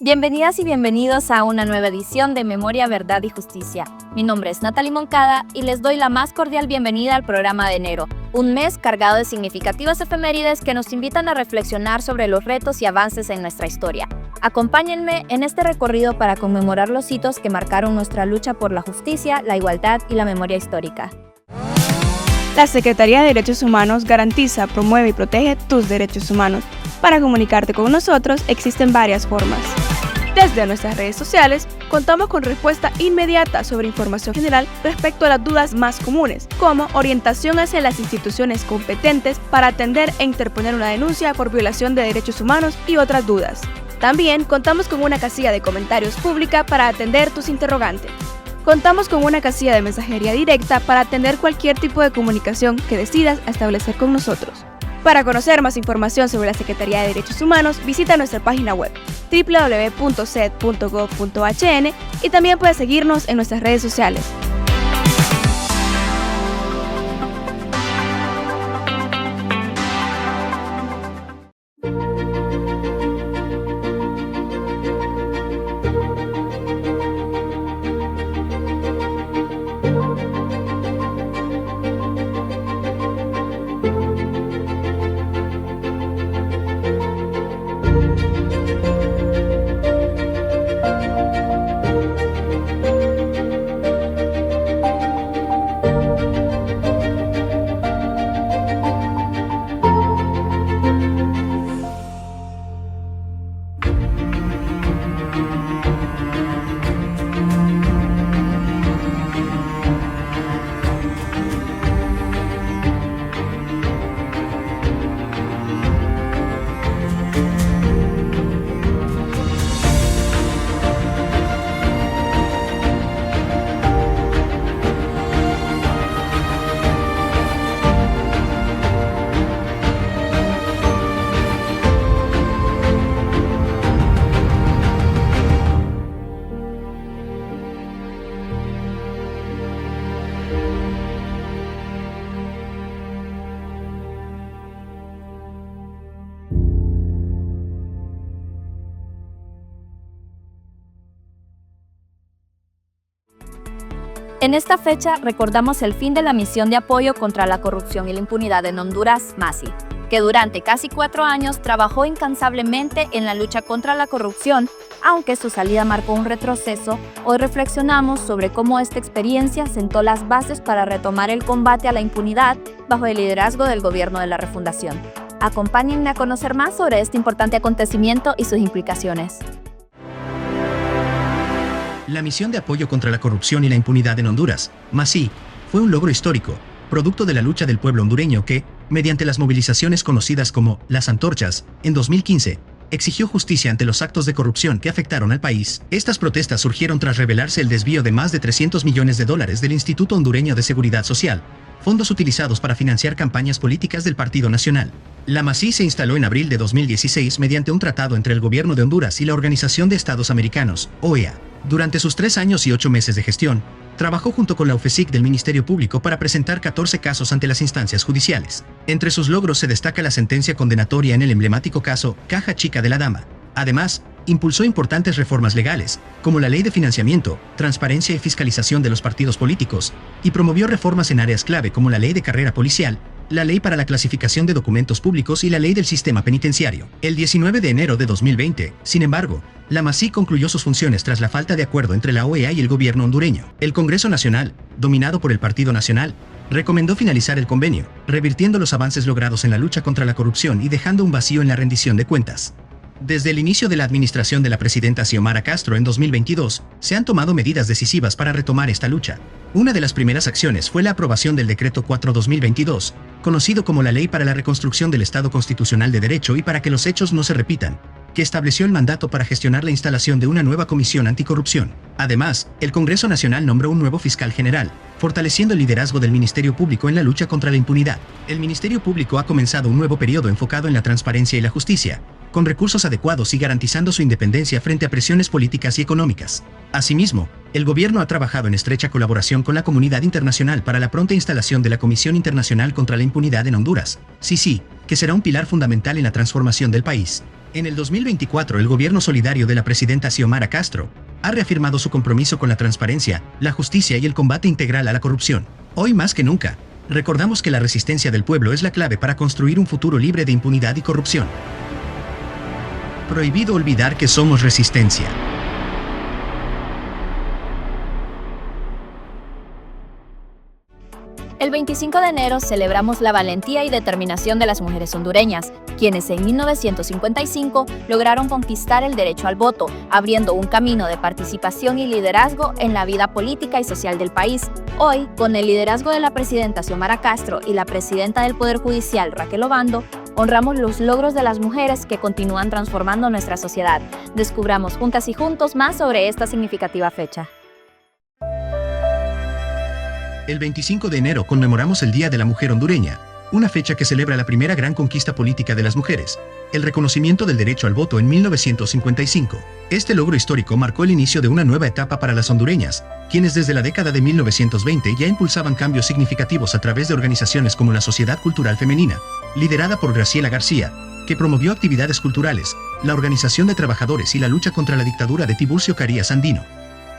Bienvenidas y bienvenidos a una nueva edición de Memoria, Verdad y Justicia. Mi nombre es Natalie Moncada y les doy la más cordial bienvenida al programa de enero, un mes cargado de significativas efemérides que nos invitan a reflexionar sobre los retos y avances en nuestra historia. Acompáñenme en este recorrido para conmemorar los hitos que marcaron nuestra lucha por la justicia, la igualdad y la memoria histórica. La Secretaría de Derechos Humanos garantiza, promueve y protege tus derechos humanos. Para comunicarte con nosotros existen varias formas. Desde nuestras redes sociales, contamos con respuesta inmediata sobre información general respecto a las dudas más comunes, como orientación hacia las instituciones competentes para atender e interponer una denuncia por violación de derechos humanos y otras dudas. También contamos con una casilla de comentarios pública para atender tus interrogantes. Contamos con una casilla de mensajería directa para atender cualquier tipo de comunicación que decidas establecer con nosotros. Para conocer más información sobre la Secretaría de Derechos Humanos, visita nuestra página web www.sed.gov.hn y también puedes seguirnos en nuestras redes sociales. En esta fecha recordamos el fin de la misión de apoyo contra la corrupción y la impunidad en Honduras, MASI, que durante casi 4 años trabajó incansablemente en la lucha contra la corrupción. Aunque su salida marcó un retroceso, hoy reflexionamos sobre cómo esta experiencia sentó las bases para retomar el combate a la impunidad bajo el liderazgo del gobierno de la refundación. Acompáñenme a conocer más sobre este importante acontecimiento y sus implicaciones. La misión de apoyo contra la corrupción y la impunidad en Honduras, MASI, fue un logro histórico, producto de la lucha del pueblo hondureño que, mediante las movilizaciones conocidas como las antorchas, en 2015, exigió justicia ante los actos de corrupción que afectaron al país. Estas protestas surgieron tras revelarse el desvío de más de $300 millones del Instituto Hondureño de Seguridad Social, fondos utilizados para financiar campañas políticas del Partido Nacional. La MASI se instaló en abril de 2016 mediante un tratado entre el gobierno de Honduras y la Organización de Estados Americanos, OEA. Durante sus 3 años y 8 meses de gestión, trabajó junto con la UFESIC del Ministerio Público para presentar 14 casos ante las instancias judiciales. Entre sus logros se destaca la sentencia condenatoria en el emblemático caso Caja Chica de la Dama. Además, impulsó importantes reformas legales, como la Ley de Financiamiento, Transparencia y Fiscalización de los Partidos Políticos, y promovió reformas en áreas clave como la Ley de Carrera Policial, la Ley para la Clasificación de Documentos Públicos y la Ley del Sistema Penitenciario. El 19 de enero de 2020, sin embargo, la MASI concluyó sus funciones tras la falta de acuerdo entre la OEA y el gobierno hondureño. El Congreso Nacional, dominado por el Partido Nacional, recomendó finalizar el convenio, revirtiendo los avances logrados en la lucha contra la corrupción y dejando un vacío en la rendición de cuentas. Desde el inicio de la administración de la presidenta Xiomara Castro en 2022, se han tomado medidas decisivas para retomar esta lucha. Una de las primeras acciones fue la aprobación del Decreto 4/2022, conocido como la Ley para la Reconstrucción del Estado Constitucional de Derecho y para que los hechos no se repitan, que estableció el mandato para gestionar la instalación de una nueva comisión anticorrupción. Además, el Congreso Nacional nombró un nuevo fiscal general, fortaleciendo el liderazgo del Ministerio Público en la lucha contra la impunidad. El Ministerio Público ha comenzado un nuevo periodo enfocado en la transparencia y la justicia, con recursos adecuados y garantizando su independencia frente a presiones políticas y económicas. Asimismo, el gobierno ha trabajado en estrecha colaboración con la comunidad internacional para la pronta instalación de la Comisión Internacional contra la Impunidad en Honduras, CICI, que será un pilar fundamental en la transformación del país. En el 2024, el gobierno solidario de la presidenta Xiomara Castro ha reafirmado su compromiso con la transparencia, la justicia y el combate integral a la corrupción. Hoy más que nunca, recordamos que la resistencia del pueblo es la clave para construir un futuro libre de impunidad y corrupción. Prohibido olvidar que somos resistencia. El 25 de enero celebramos la valentía y determinación de las mujeres hondureñas, quienes en 1955 lograron conquistar el derecho al voto, abriendo un camino de participación y liderazgo en la vida política y social del país. Hoy, con el liderazgo de la presidenta Xiomara Castro y la presidenta del Poder Judicial, Raquel Obando, honramos los logros de las mujeres que continúan transformando nuestra sociedad. Descubramos juntas y juntos más sobre esta significativa fecha. El 25 de enero conmemoramos el Día de la Mujer Hondureña, una fecha que celebra la primera gran conquista política de las mujeres, el reconocimiento del derecho al voto en 1955. Este logro histórico marcó el inicio de una nueva etapa para las hondureñas, quienes desde la década de 1920 ya impulsaban cambios significativos a través de organizaciones como la Sociedad Cultural Femenina, liderada por Graciela García, que promovió actividades culturales, la Organización de Trabajadores y la lucha contra la dictadura de Tiburcio Carías Andino.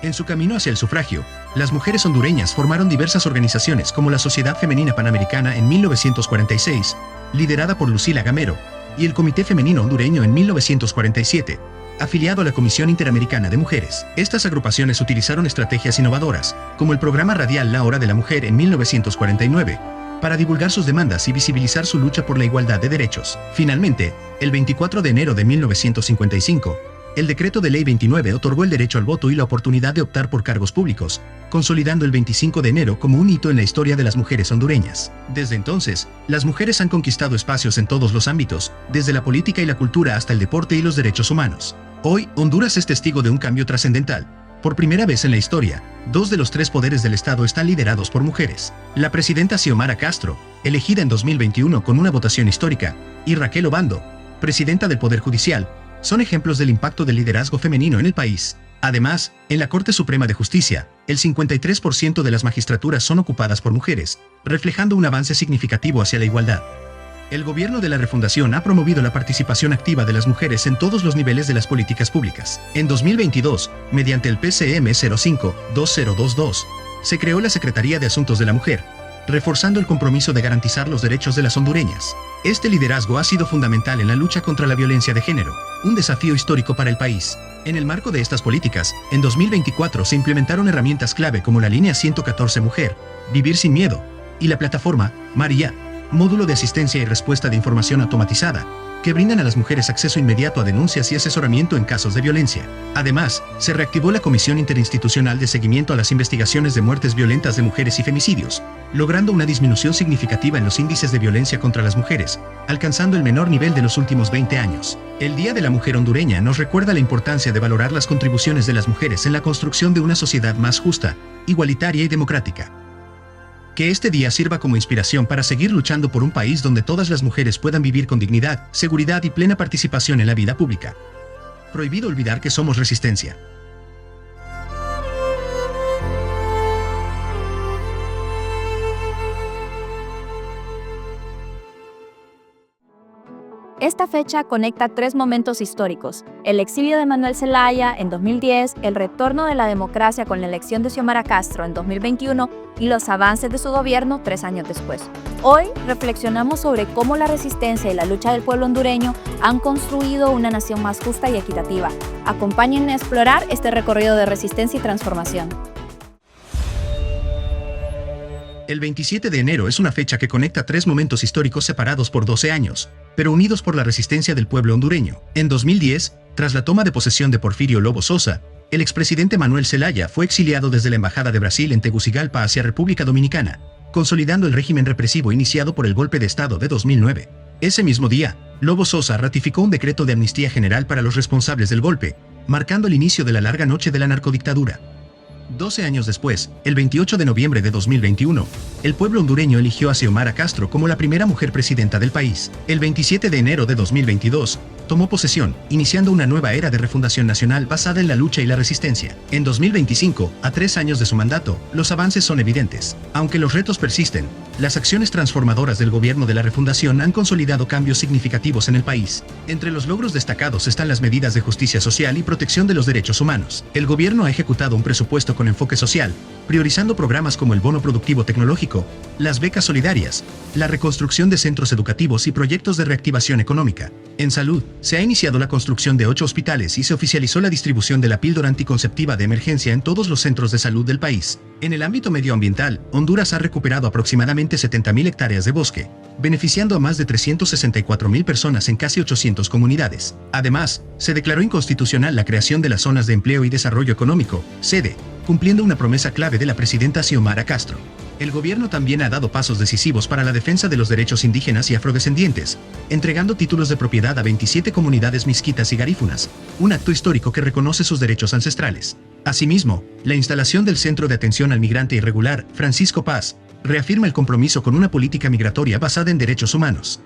En su camino hacia el sufragio, las mujeres hondureñas formaron diversas organizaciones como la Sociedad Femenina Panamericana en 1946, liderada por Lucila Gamero, y el Comité Femenino Hondureño en 1947, afiliado a la Comisión Interamericana de Mujeres. Estas agrupaciones utilizaron estrategias innovadoras, como el programa radial La Hora de la Mujer en 1949, para divulgar sus demandas y visibilizar su lucha por la igualdad de derechos. Finalmente, el 24 de enero de 1955, el Decreto de Ley 29 otorgó el derecho al voto y la oportunidad de optar por cargos públicos, consolidando el 25 de enero como un hito en la historia de las mujeres hondureñas. Desde entonces, las mujeres han conquistado espacios en todos los ámbitos, desde la política y la cultura hasta el deporte y los derechos humanos. Hoy, Honduras es testigo de un cambio trascendental. Por primera vez en la historia, 2 de los 3 poderes del Estado están liderados por mujeres. La presidenta Xiomara Castro, elegida en 2021 con una votación histórica, y Raquel Obando, presidenta del Poder Judicial, son ejemplos del impacto del liderazgo femenino en el país. Además, en la Corte Suprema de Justicia, el 53% de las magistraturas son ocupadas por mujeres, reflejando un avance significativo hacia la igualdad. El gobierno de la refundación ha promovido la participación activa de las mujeres en todos los niveles de las políticas públicas. En 2022, mediante el PCM 05-2022, se creó la Secretaría de Asuntos de la Mujer, reforzando el compromiso de garantizar los derechos de las hondureñas. Este liderazgo ha sido fundamental en la lucha contra la violencia de género, un desafío histórico para el país. En el marco de estas políticas, en 2024 se implementaron herramientas clave como la Línea 114 Mujer, Vivir sin Miedo, y la plataforma María, módulo de asistencia y respuesta de información automatizada, que brindan a las mujeres acceso inmediato a denuncias y asesoramiento en casos de violencia. Además, se reactivó la Comisión Interinstitucional de Seguimiento a las Investigaciones de Muertes Violentas de Mujeres y Femicidios, logrando una disminución significativa en los índices de violencia contra las mujeres, alcanzando el menor nivel de los últimos 20 años. El Día de la Mujer Hondureña nos recuerda la importancia de valorar las contribuciones de las mujeres en la construcción de una sociedad más justa, igualitaria y democrática. Que este día sirva como inspiración para seguir luchando por un país donde todas las mujeres puedan vivir con dignidad, seguridad y plena participación en la vida pública. Prohibido olvidar que somos resistencia. Esta fecha conecta 3 momentos históricos: el exilio de Manuel Zelaya en 2010, el retorno de la democracia con la elección de Xiomara Castro en 2021 y los avances de su gobierno 3 años después. Hoy reflexionamos sobre cómo la resistencia y la lucha del pueblo hondureño han construido una nación más justa y equitativa. Acompáñenme a explorar este recorrido de resistencia y transformación. El 27 de enero es una fecha que conecta 3 momentos históricos separados por 12 años, pero unidos por la resistencia del pueblo hondureño. En 2010, tras la toma de posesión de Porfirio Lobo Sosa, el expresidente Manuel Zelaya fue exiliado desde la Embajada de Brasil en Tegucigalpa hacia República Dominicana, consolidando el régimen represivo iniciado por el golpe de Estado de 2009. Ese mismo día, Lobo Sosa ratificó un decreto de amnistía general para los responsables del golpe, marcando el inicio de la larga noche de la narcodictadura. 12 años después, el 28 de noviembre de 2021, el pueblo hondureño eligió a Xiomara Castro como la primera mujer presidenta del país. El 27 de enero de 2022, tomó posesión, iniciando una nueva era de refundación nacional basada en la lucha y la resistencia. En 2025, a 3 años de su mandato, los avances son evidentes. Aunque los retos persisten, las acciones transformadoras del gobierno de la refundación han consolidado cambios significativos en el país. Entre los logros destacados están las medidas de justicia social y protección de los derechos humanos. El gobierno ha ejecutado un presupuesto con enfoque social, priorizando programas como el bono productivo tecnológico, las becas solidarias, la reconstrucción de centros educativos y proyectos de reactivación económica. En salud, se ha iniciado la construcción de 8 hospitales y se oficializó la distribución de la píldora anticonceptiva de emergencia en todos los centros de salud del país. En el ámbito medioambiental, Honduras ha recuperado aproximadamente 70.000 hectáreas de bosque, beneficiando a más de 364.000 personas en casi 800 comunidades. Además, se declaró inconstitucional la creación de las zonas de empleo y desarrollo económico, SEDE, cumpliendo una promesa clave de la presidenta Xiomara Castro. El gobierno también ha dado pasos decisivos para la defensa de los derechos indígenas y afrodescendientes, entregando títulos de propiedad a 27 comunidades misquitas y garífunas, un acto histórico que reconoce sus derechos ancestrales. Asimismo, la instalación del Centro de Atención al Migrante Irregular, Francisco Paz, reafirma el compromiso con una política migratoria basada en derechos humanos.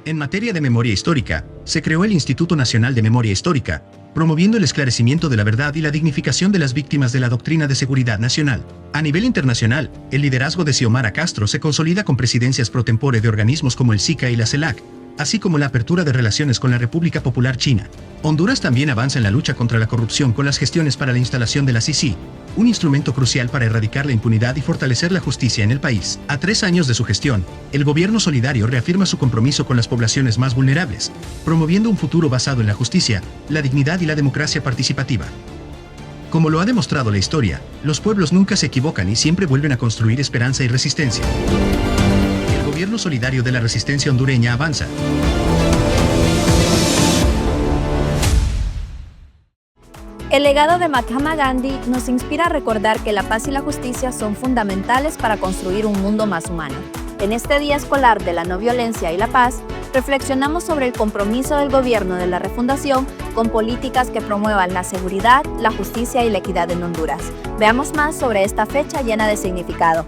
En materia de memoria histórica, se creó el Instituto Nacional de Memoria Histórica, promoviendo el esclarecimiento de la verdad y la dignificación de las víctimas de la doctrina de seguridad nacional. A nivel internacional, el liderazgo de Xiomara Castro se consolida con presidencias pro tempore de organismos como el SICA y la CELAC, así como la apertura de relaciones con la República Popular China. Honduras también avanza en la lucha contra la corrupción con las gestiones para la instalación de la CICI, un instrumento crucial para erradicar la impunidad y fortalecer la justicia en el país. A 3 años de su gestión, el gobierno solidario reafirma su compromiso con las poblaciones más vulnerables, promoviendo un futuro basado en la justicia, la dignidad y la democracia participativa. Como lo ha demostrado la historia, los pueblos nunca se equivocan y siempre vuelven a construir esperanza y resistencia. El gobierno solidario de la resistencia hondureña avanza. El legado de Mahatma Gandhi nos inspira a recordar que la paz y la justicia son fundamentales para construir un mundo más humano. En este Día Escolar de la No Violencia y la Paz, reflexionamos sobre el compromiso del gobierno de la refundación con políticas que promuevan la seguridad, la justicia y la equidad en Honduras. Veamos más sobre esta fecha llena de significado.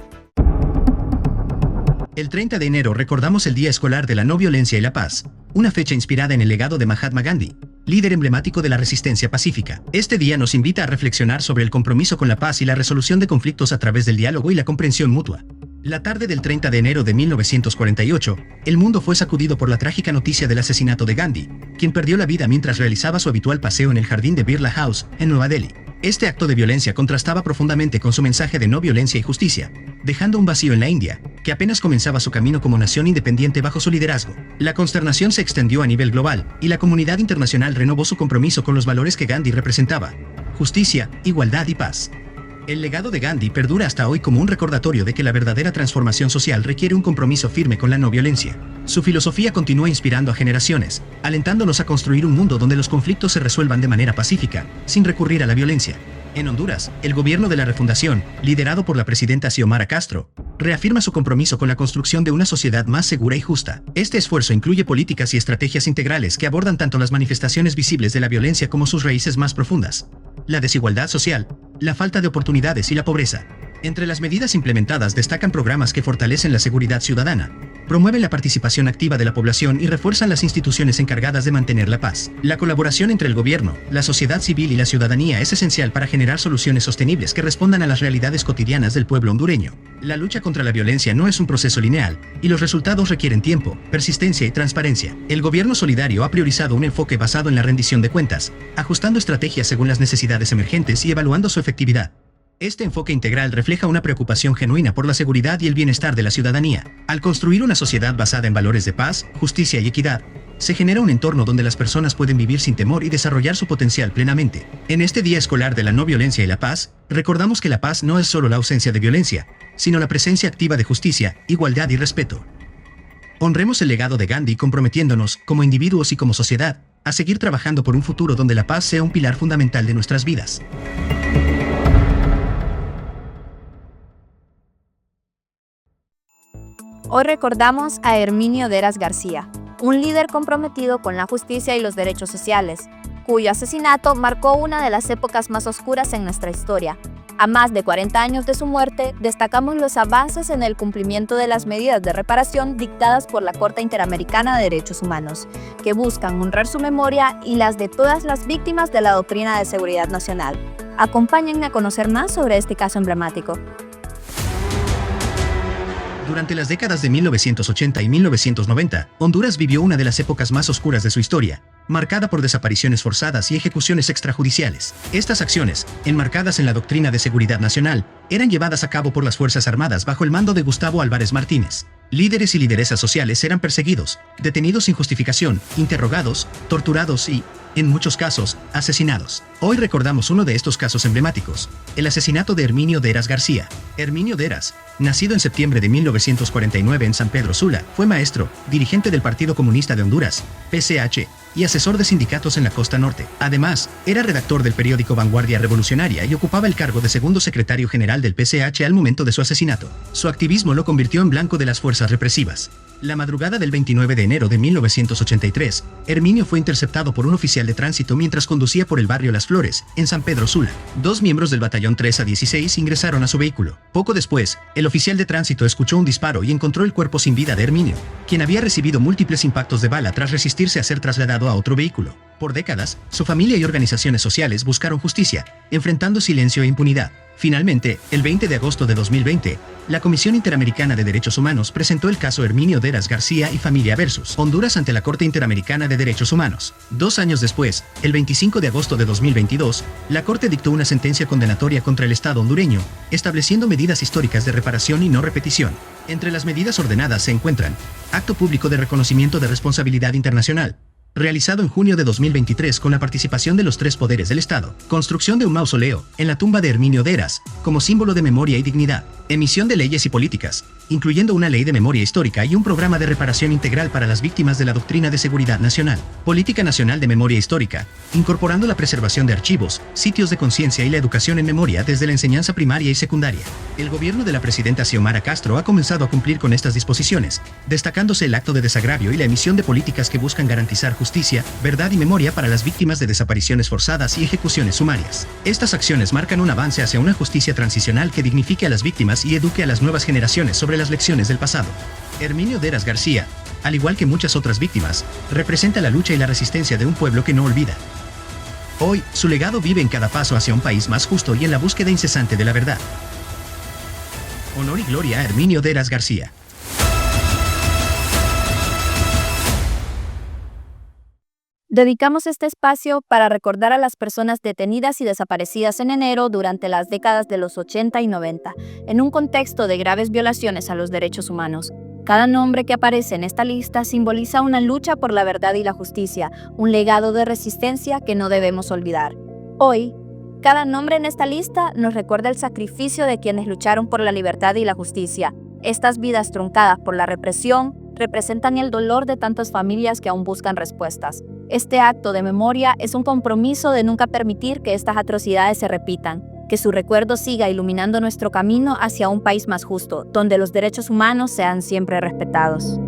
El 30 de enero recordamos el Día Escolar de la No Violencia y la Paz, una fecha inspirada en el legado de Mahatma Gandhi, líder emblemático de la resistencia pacífica. Este día nos invita a reflexionar sobre el compromiso con la paz y la resolución de conflictos a través del diálogo y la comprensión mutua. La tarde del 30 de enero de 1948, el mundo fue sacudido por la trágica noticia del asesinato de Gandhi, quien perdió la vida mientras realizaba su habitual paseo en el jardín de Birla House, en Nueva Delhi. Este acto de violencia contrastaba profundamente con su mensaje de no violencia y justicia, dejando un vacío en la India, que apenas comenzaba su camino como nación independiente bajo su liderazgo. La consternación se extendió a nivel global, y la comunidad internacional renovó su compromiso con los valores que Gandhi representaba: justicia, igualdad y paz. El legado de Gandhi perdura hasta hoy como un recordatorio de que la verdadera transformación social requiere un compromiso firme con la no violencia. Su filosofía continúa inspirando a generaciones, alentándonos a construir un mundo donde los conflictos se resuelvan de manera pacífica, sin recurrir a la violencia. En Honduras, el gobierno de la refundación, liderado por la presidenta Xiomara Castro, reafirma su compromiso con la construcción de una sociedad más segura y justa. Este esfuerzo incluye políticas y estrategias integrales que abordan tanto las manifestaciones visibles de la violencia como sus raíces más profundas: la desigualdad social, la falta de oportunidades y la pobreza. Entre las medidas implementadas destacan programas que fortalecen la seguridad ciudadana, promueven la participación activa de la población y refuerzan las instituciones encargadas de mantener la paz. La colaboración entre el gobierno, la sociedad civil y la ciudadanía es esencial para generar soluciones sostenibles que respondan a las realidades cotidianas del pueblo hondureño. La lucha contra la violencia no es un proceso lineal, y los resultados requieren tiempo, persistencia y transparencia. El gobierno solidario ha priorizado un enfoque basado en la rendición de cuentas, ajustando estrategias según las necesidades emergentes y evaluando su efectividad. Este enfoque integral refleja una preocupación genuina por la seguridad y el bienestar de la ciudadanía. Al construir una sociedad basada en valores de paz, justicia y equidad, se genera un entorno donde las personas pueden vivir sin temor y desarrollar su potencial plenamente. En este Día Escolar de la No Violencia y la Paz, recordamos que la paz no es solo la ausencia de violencia, sino la presencia activa de justicia, igualdad y respeto. Honremos el legado de Gandhi comprometiéndonos, como individuos y como sociedad, a seguir trabajando por un futuro donde la paz sea un pilar fundamental de nuestras vidas. Hoy recordamos a Herminio Deras García, un líder comprometido con la justicia y los derechos sociales, cuyo asesinato marcó una de las épocas más oscuras en nuestra historia. A más de 40 años de su muerte, destacamos los avances en el cumplimiento de las medidas de reparación dictadas por la Corte Interamericana de Derechos Humanos, que buscan honrar su memoria y las de todas las víctimas de la doctrina de seguridad nacional. Acompáñenme a conocer más sobre este caso emblemático. Durante las décadas de 1980 y 1990, Honduras vivió una de las épocas más oscuras de su historia, marcada por desapariciones forzadas y ejecuciones extrajudiciales. Estas acciones, enmarcadas en la doctrina de seguridad nacional, eran llevadas a cabo por las Fuerzas Armadas bajo el mando de Gustavo Álvarez Martínez. Líderes y lideresas sociales eran perseguidos, detenidos sin justificación, interrogados, torturados y, en muchos casos, asesinados. Hoy recordamos uno de estos casos emblemáticos, el asesinato de Herminio Deras García. Herminio Deras, nacido en septiembre de 1949 en San Pedro Sula, fue maestro, dirigente del Partido Comunista de Honduras, PCH, y asesor de sindicatos en la costa norte. Además, era redactor del periódico Vanguardia Revolucionaria y ocupaba el cargo de segundo secretario general del PCH al momento de su asesinato. Su activismo lo convirtió en blanco de las fuerzas represivas. La madrugada del 29 de enero de 1983, Herminio fue interceptado por un oficial de tránsito mientras conducía por el barrio Las Flores, en San Pedro Sula. Dos miembros del batallón 3 a 16 ingresaron a su vehículo. Poco después, el oficial de tránsito escuchó un disparo y encontró el cuerpo sin vida de Herminio, quien había recibido múltiples impactos de bala tras resistirse a ser trasladado a otro vehículo. Por décadas, su familia y organizaciones sociales buscaron justicia, enfrentando silencio e impunidad. Finalmente, el 20 de agosto de 2020, la Comisión Interamericana de Derechos Humanos presentó el caso Herminio Deras García y Familia versus Honduras ante la Corte Interamericana de Derechos Humanos. 2 años después, el 25 de agosto de 2022, la Corte dictó una sentencia condenatoria contra el Estado hondureño, estableciendo medidas históricas de reparación y no repetición. Entre las medidas ordenadas se encuentran: acto público de reconocimiento de responsabilidad internacional, realizado en junio de 2023 con la participación de los 3 poderes del Estado. Construcción de un mausoleo en la tumba de Herminio Deras, como símbolo de memoria y dignidad. Emisión de leyes y políticas, incluyendo una ley de memoria histórica y un programa de reparación integral para las víctimas de la doctrina de seguridad nacional. Política nacional de memoria histórica, incorporando la preservación de archivos, sitios de conciencia y la educación en memoria desde la enseñanza primaria y secundaria. El gobierno de la presidenta Xiomara Castro ha comenzado a cumplir con estas disposiciones, destacándose el acto de desagravio y la emisión de políticas que buscan garantizar justicia, verdad y memoria para las víctimas de desapariciones forzadas y ejecuciones sumarias. Estas acciones marcan un avance hacia una justicia transicional que dignifique a las víctimas y eduque a las nuevas generaciones sobre las lecciones del pasado. Herminio Deras García, al igual que muchas otras víctimas, representa la lucha y la resistencia de un pueblo que no olvida. Hoy, su legado vive en cada paso hacia un país más justo y en la búsqueda incesante de la verdad. Honor y gloria a Herminio Deras García. Dedicamos este espacio para recordar a las personas detenidas y desaparecidas en enero durante las décadas de los 80 y 90, en un contexto de graves violaciones a los derechos humanos. Cada nombre que aparece en esta lista simboliza una lucha por la verdad y la justicia, un legado de resistencia que no debemos olvidar. Hoy, cada nombre en esta lista nos recuerda el sacrificio de quienes lucharon por la libertad y la justicia. Estas vidas truncadas por la represión representan el dolor de tantas familias que aún buscan respuestas. Este acto de memoria es un compromiso de nunca permitir que estas atrocidades se repitan, que su recuerdo siga iluminando nuestro camino hacia un país más justo, donde los derechos humanos sean siempre respetados.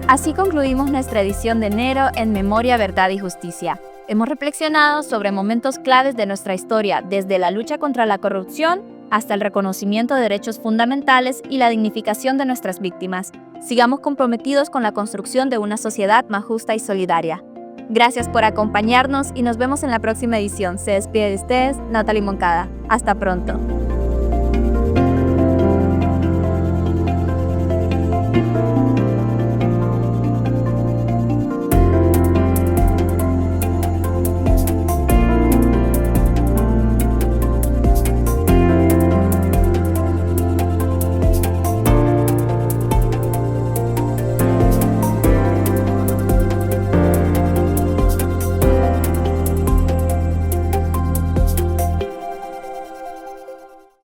Así concluimos nuestra edición de enero en Memoria, Verdad y Justicia. Hemos reflexionado sobre momentos claves de nuestra historia, desde la lucha contra la corrupción hasta el reconocimiento de derechos fundamentales y la dignificación de nuestras víctimas. Sigamos comprometidos con la construcción de una sociedad más justa y solidaria. Gracias por acompañarnos y nos vemos en la próxima edición. Se despide de ustedes, Natalie Moncada. Hasta pronto.